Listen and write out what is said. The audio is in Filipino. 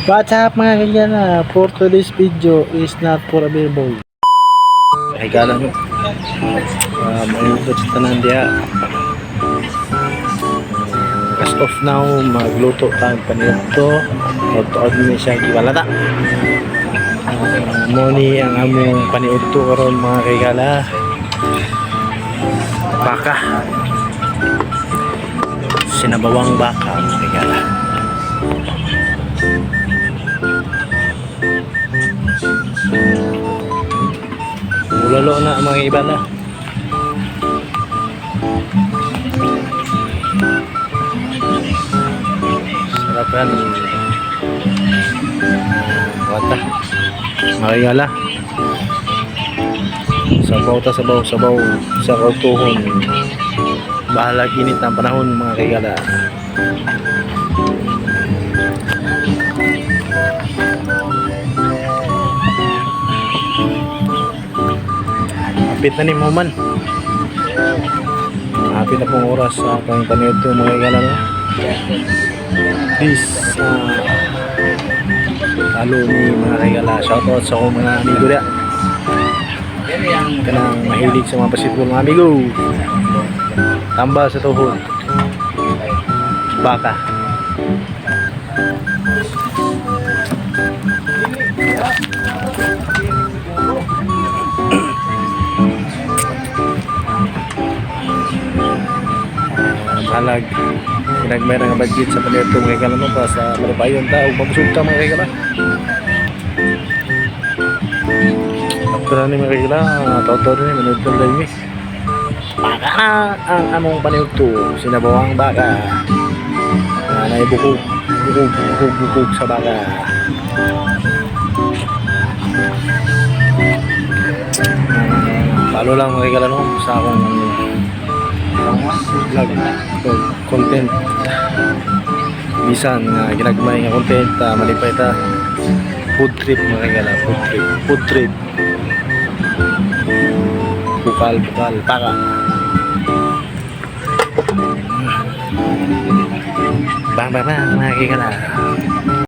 What's up mga kaibigan, for today's video is not for available. Ay gala nyo, mayroon sa tanan diya. Cast off now, magluto tayong panito. Tuod niya siya gibalata. Moni ang among paniudto karon mga kaigala. Baka. Sinabawang baka mga kaigala. Ulalo na mga ibala. Sarap yan. Wata. Mga ibala. Sabaw ta sabaw sa kautuhon. Bahalag init ng panahon mga kaigala. Hapit na ni mo man. Hapit na pong oras sa aking panito mga igala no. Please halo ni mga igala. Shoutout sa akong mga amigo dia. Kanang mahilig sa mga basketball mga amigo. Tambal sa tuhod. Baka. Halag pinagmay nga budget sa panito mga kailan no para sa malupayon ta o pagusog ka mga kailan after ni mga kailan totoo rin manito dahil baka ang among panito sinabawang baka naibukog bukog sa baka palo lang mga kailan no sa akong vlog content bisan nga ginagmay nga content malipay ta food trip mga kagala food trip bukal para bang mga kagala.